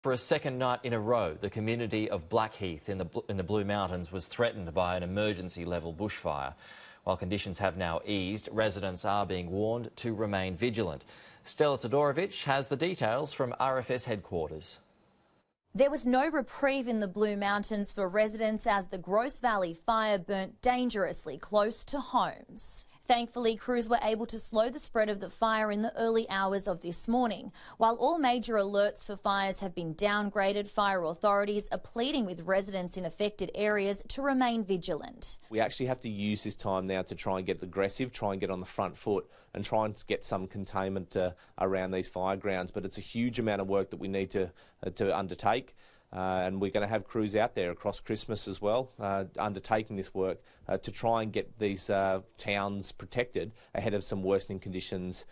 For a second night in a row, the community of Blackheath in the Blue Mountains was threatened by an emergency-level bushfire. While conditions have now eased, residents are being warned to remain vigilant. Stella Todorovic has the details from RFS headquarters. There was no reprieve in the Blue Mountains for residents as the Gross Valley fire burnt dangerously close to homes. Thankfully, crews were able to slow the spread of the fire in the early hours of this morning. While all major alerts for fires have been downgraded, fire authorities are pleading with residents in affected areas to remain vigilant. We actually have to use this time now to try and get aggressive, try and get on the front foot and try and get some containment around these fire grounds. But it's a huge amount of work that we need to undertake. And we're going to have crews out there across Christmas as well, undertaking this work to try and get these towns protected ahead of some worsening conditions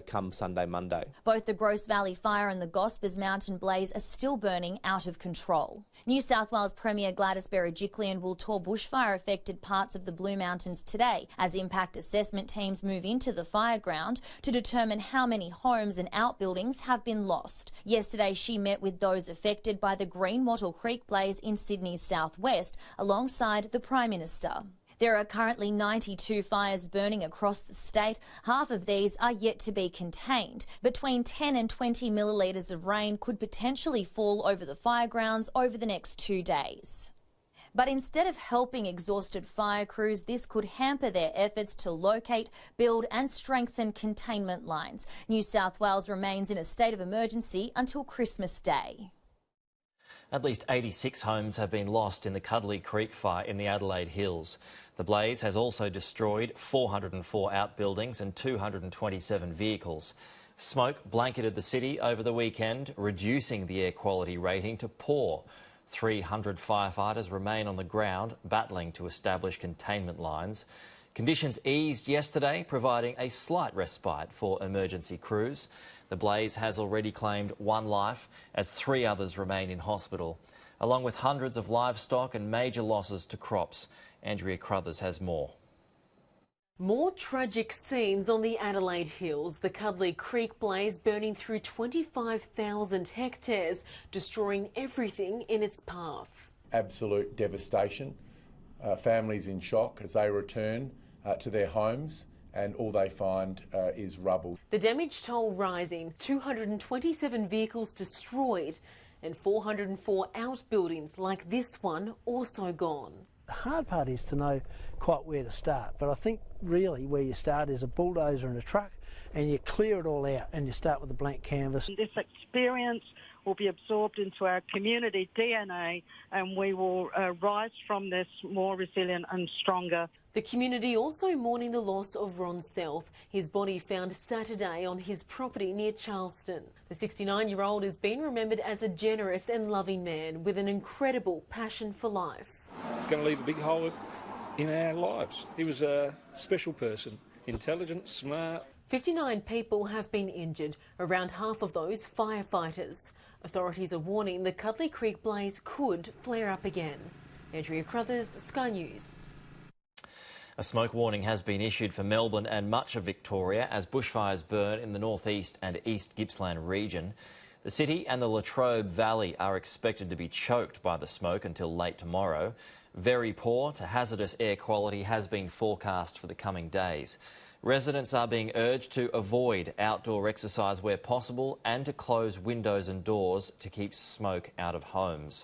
come Sunday, Monday. Both the Gross Valley fire and the Gospers Mountain blaze are still burning out of control. New South Wales Premier Gladys Berejiklian will tour bushfire-affected parts of the Blue Mountains today as impact assessment teams move into the fire ground to determine how many homes and outbuildings have been lost. Yesterday, she met with those affected by the Green Wattle Creek blaze in Sydney's southwest, alongside the Prime Minister. There are currently 92 fires burning across the state. Half of these are yet to be contained. Between 10 and 20 millilitres of rain could potentially fall over the fire grounds over the next 2 days. But instead of helping exhausted fire crews, this could hamper their efforts to locate, build and strengthen containment lines. New South Wales remains in a state of emergency until Christmas Day. At least 86 homes have been lost in the Cuddly Creek fire in the Adelaide Hills. The blaze has also destroyed 404 outbuildings and 227 vehicles. Smoke blanketed the city over the weekend, reducing the air quality rating to poor. 300 firefighters remain on the ground, battling to establish containment lines. Conditions eased yesterday, providing a slight respite for emergency crews. The blaze has already claimed 1 life as 3 others remain in hospital, along with hundreds of livestock and major losses to crops. Andrea Crothers has more. More tragic scenes on the Adelaide Hills. The Cuddly Creek blaze burning through 25,000 hectares, destroying everything in its path. Absolute devastation. Families in shock as they return to their homes, and all they find is rubble. The damage toll rising, 227 vehicles destroyed and 404 outbuildings like this one also gone. The hard part is to know quite where to start, but I think really where you start is a bulldozer and a truck, and you clear it all out and you start with a blank canvas. This experience will be absorbed into our community DNA, and we will rise from this more resilient and stronger. The community also mourning the loss of Ron Self. His body found Saturday on his property near Charleston. The 69-year-old has been remembered as a generous and loving man with an incredible passion for life. Going to leave a big hole in our lives. He was a special person, intelligent, smart. 59 people have been injured, around half of those firefighters. Authorities are warning the Cuddly Creek blaze could flare up again. Andrea Crothers, Sky News. A smoke warning has been issued for Melbourne and much of Victoria as bushfires burn in the northeast and east Gippsland region. The city and the Latrobe Valley are expected to be choked by the smoke until late tomorrow. Very poor to hazardous air quality has been forecast for the coming days. Residents are being urged to avoid outdoor exercise where possible and to close windows and doors to keep smoke out of homes.